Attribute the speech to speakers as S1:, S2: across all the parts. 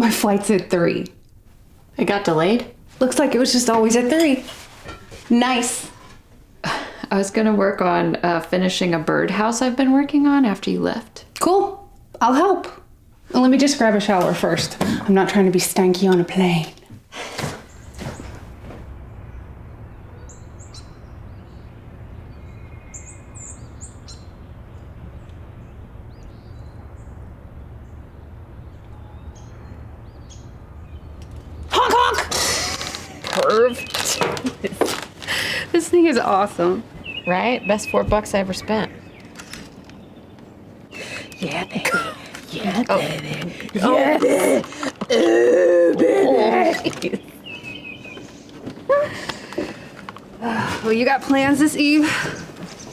S1: My flight's at 3.
S2: It got delayed?
S1: Looks like it was just always at 3. Nice.
S3: I was gonna work on finishing a birdhouse I've been working on after you left.
S1: Cool. I'll help. Well, let me just grab a shower first. I'm not trying to be stanky on a plane. Honk honk!
S3: Perv.
S1: This thing is awesome.
S3: Right? Best $4 I ever spent.
S1: Yeah, baby. Yeah,
S3: Oh.
S1: baby.
S3: Oh.
S1: Yeah, baby. Oh, baby. Well, you got plans this eve?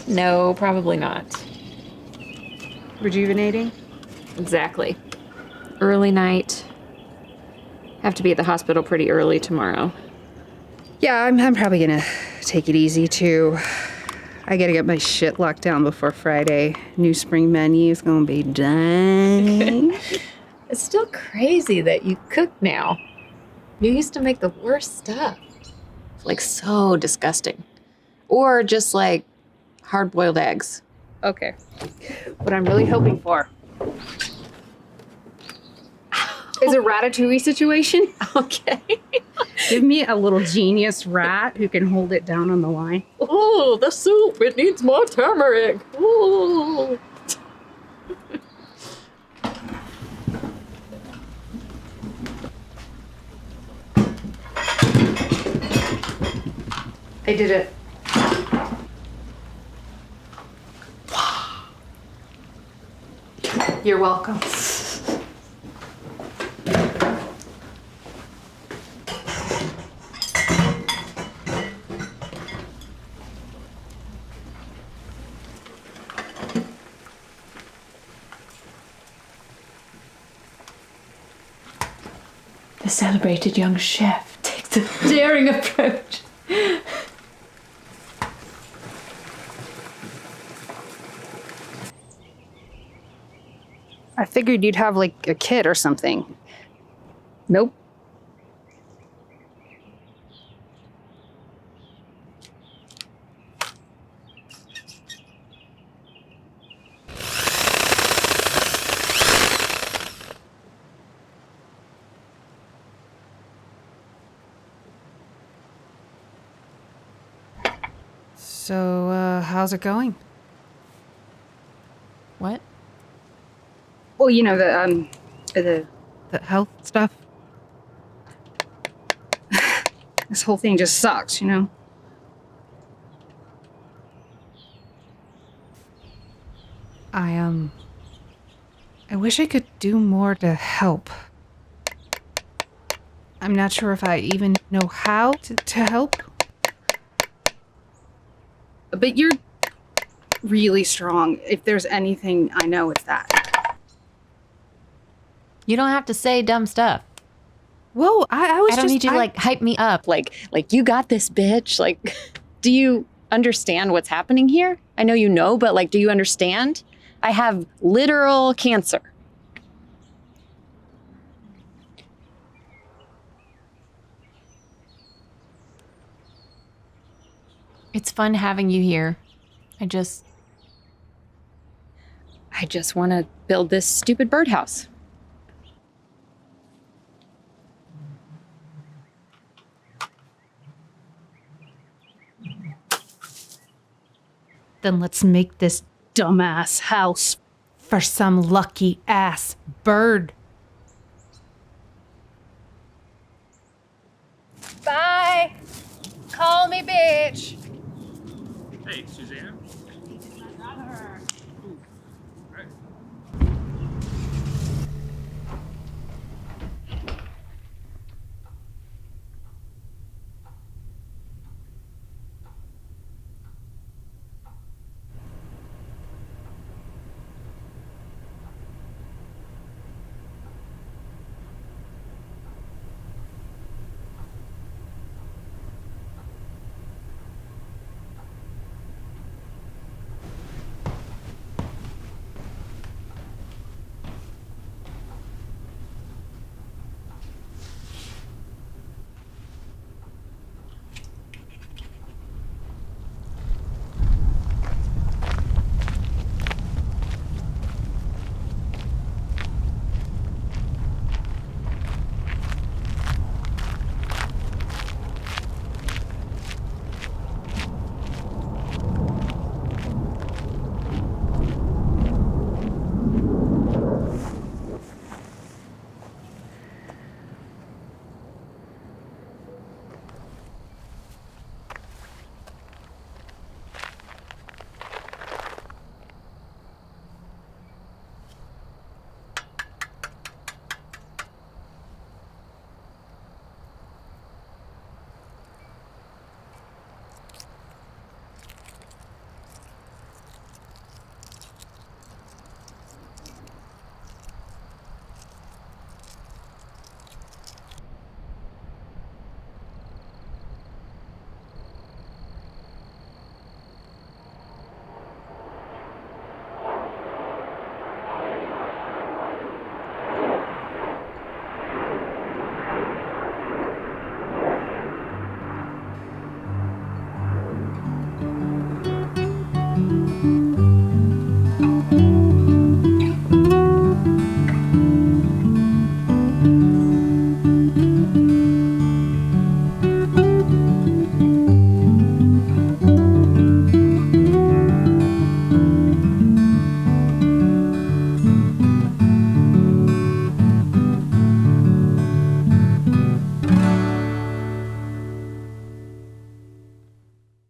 S3: No, probably not.
S1: Rejuvenating?
S3: Exactly. Early night. Have to be at the hospital pretty early tomorrow.
S1: Yeah, I'm probably gonna take it easy too. I gotta get my shit locked down before Friday. New spring menu is gonna be done.
S3: It's still crazy that you cook now. You used to make the worst stuff. Like so disgusting. Or just like hard-boiled eggs.
S1: Okay. What I'm really hoping for is a ratatouille situation.
S3: Okay.
S1: Give me a little genius rat who can hold it down on the line.
S3: Oh, the soup. It needs more turmeric. Ooh.
S1: I did it. You're welcome.
S3: The celebrated young chef takes a daring approach.
S1: I figured you'd have like a kid or something.
S3: Nope.
S1: So, how's it going?
S3: What?
S1: Well, you know, the health stuff. This whole thing just sucks, you know? I wish I could do more to help. I'm not sure if I even know how to help. But you're really strong. If there's anything I know, it's that.
S3: You don't have to say dumb stuff.
S1: Whoa, I was
S3: I don't
S1: just...
S3: need you to like hype me up. Like you got this, bitch. Like, do you understand what's happening here? I know you know, but like, do you understand? I have literal cancer. It's fun having you here. I just want to build this stupid birdhouse.
S1: Then let's make this dumbass house for some lucky ass bird. Bye. Call me bitch.
S4: Hey, Suzanne,